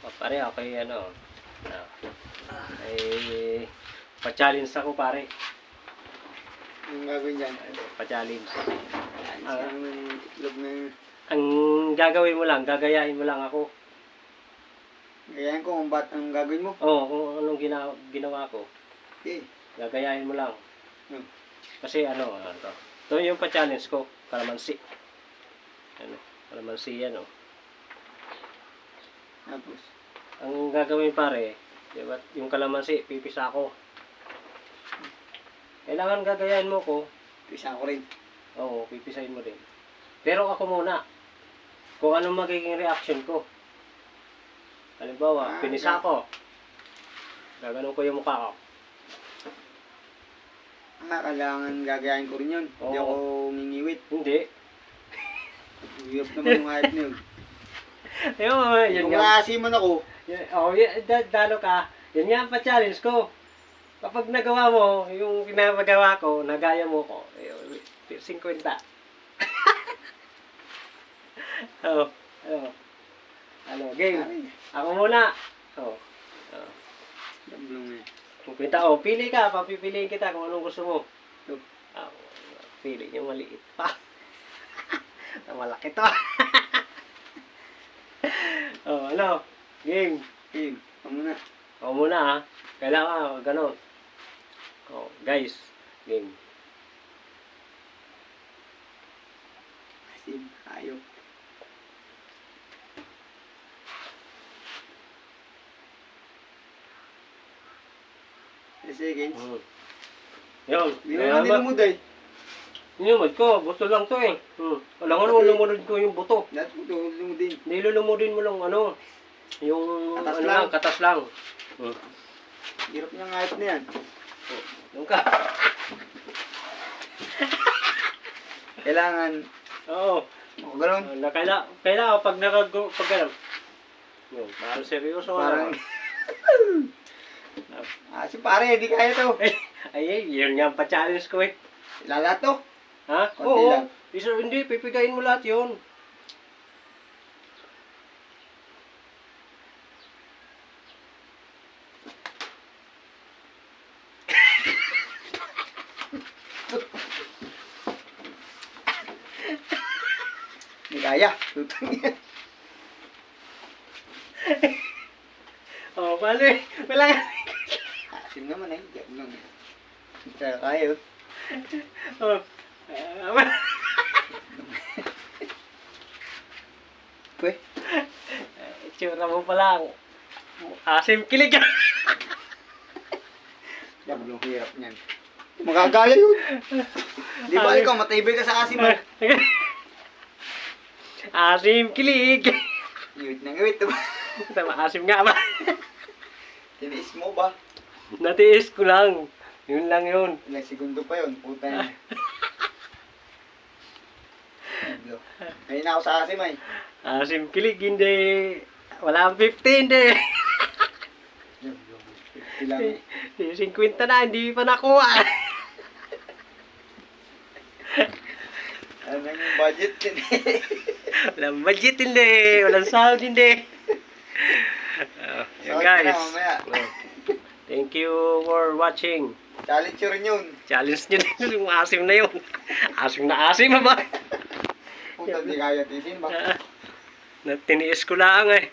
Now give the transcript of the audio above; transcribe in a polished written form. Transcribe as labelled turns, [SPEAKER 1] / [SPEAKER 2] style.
[SPEAKER 1] O, pare, okay, ano. Eh, pa-challenge ako, pare.
[SPEAKER 2] Anong gagawin dyan?
[SPEAKER 1] Pa-challenge.
[SPEAKER 2] Alis ka naman yung itlog na...
[SPEAKER 1] Ang gagawin mo lang, gagayahin mo lang ako.
[SPEAKER 2] Gayahin ko kung ba't ang gagawin mo.
[SPEAKER 1] Oo, kung anong ginawa ko.
[SPEAKER 2] Okay.
[SPEAKER 1] Gagayahin mo lang.
[SPEAKER 2] Hmm.
[SPEAKER 1] Kasi ano to. Ito yung pa-challenge ko, kalamansi. Ano, kalamansi yan, oh.
[SPEAKER 2] Tapos,
[SPEAKER 1] Ang gagawin, pare, diba, yung kalamansi, pipisa ko. Kailangan gagayahin mo ko.
[SPEAKER 2] pisa ko rin.
[SPEAKER 1] Oo, pipisahin mo din. Pero ako muna, kung anong magiging reaction ko. Halimbawa, pinisa ko. Gaganon ko yung mukha ko.
[SPEAKER 2] Kailangan gagayahin ko rin yun. Hindi
[SPEAKER 1] Oo.
[SPEAKER 2] ako ngingiwit.
[SPEAKER 1] Hindi.
[SPEAKER 2] Hirap naman yung hype na yun.
[SPEAKER 1] Yun
[SPEAKER 2] Kung
[SPEAKER 1] nga.
[SPEAKER 2] maasiman ako,
[SPEAKER 1] Dalo ka. Yan nga ang pa-challenge ko. Kapag nagawa mo, yung pinapagawa ko, nagaya mo ko, 50. Oo. Ano, game. Ako muna. Oo.
[SPEAKER 2] damblong eh.
[SPEAKER 1] Kung kita, pili ka, papipiliin kita kung anong gusto mo.
[SPEAKER 2] Ito.
[SPEAKER 1] Pili niyo maliit pa. Malaki to. Ano? Game.
[SPEAKER 2] Game. Ako muna.
[SPEAKER 1] Ako muna ha. Kailangan ganon. Guys. Game.
[SPEAKER 2] Asim. Ayaw. Seconds.
[SPEAKER 1] Yun.
[SPEAKER 2] Hindi mo naman nilumod eh.
[SPEAKER 1] Nilumod ko. Buto lang to eh. Wala nga naman lumunod ko yung buto.
[SPEAKER 2] Dati ko ito lumudin.
[SPEAKER 1] Nilulumudin mo lang ano. Yung
[SPEAKER 2] Katas
[SPEAKER 1] ano
[SPEAKER 2] lang.
[SPEAKER 1] lang. Katas lang.
[SPEAKER 2] Hirap niyang hype na yan.
[SPEAKER 1] Yung ka.
[SPEAKER 2] Kailangan,
[SPEAKER 1] Oo.
[SPEAKER 2] ako gano'n.
[SPEAKER 1] Kailangan pag pag gano'n. Yun. Parang seryoso ka
[SPEAKER 2] Parang,
[SPEAKER 1] naman.
[SPEAKER 2] si pare, hindi kaya to.
[SPEAKER 1] Ay, yun nga ang pa-challenge ko eh.
[SPEAKER 2] Lala to.
[SPEAKER 1] Ha?
[SPEAKER 2] Konti
[SPEAKER 1] Oo.
[SPEAKER 2] lang.
[SPEAKER 1] Hindi, pipigayin mo lahat yun.
[SPEAKER 2] Hindi kaya. Tutang yan.
[SPEAKER 1] Paano eh? Wala nga.
[SPEAKER 2] Asim naman eh. Diyan lang eh. Hindi kaya yun.
[SPEAKER 1] Oh.
[SPEAKER 2] Pwe.
[SPEAKER 1] Itsura mo pa lang. Asim kilig ka.
[SPEAKER 2] Diyan hirap niyan. Magagaya yun. Di ba ikaw, matibay ka sa asim mo.
[SPEAKER 1] Asim kilig.
[SPEAKER 2] Iwit na iwit.
[SPEAKER 1] Tama, asim nga ba?
[SPEAKER 2] Tiniis mo ba?
[SPEAKER 1] Natiis ko lang. Yun lang yun.
[SPEAKER 2] Ilang segundo pa yun. Puta yan. Ngayon ako sa asim ay.
[SPEAKER 1] Asim kilig, hindi. Wala ang 50, hindi.
[SPEAKER 2] 50 lang eh.
[SPEAKER 1] 50 na, hindi pa nakuha.
[SPEAKER 2] Ano yung budget din eh.
[SPEAKER 1] Walang budget, hindi. Walang sahod, hindi. Yan
[SPEAKER 2] Sahod
[SPEAKER 1] guys.
[SPEAKER 2] na mamaya.
[SPEAKER 1] Thank you for watching.
[SPEAKER 2] Challenge yun rin yun.
[SPEAKER 1] Challenge nyo din yung asim na yun. Asim na asim ba?
[SPEAKER 2] Puta di kaya tisin ba?
[SPEAKER 1] Tiniis ko lang eh.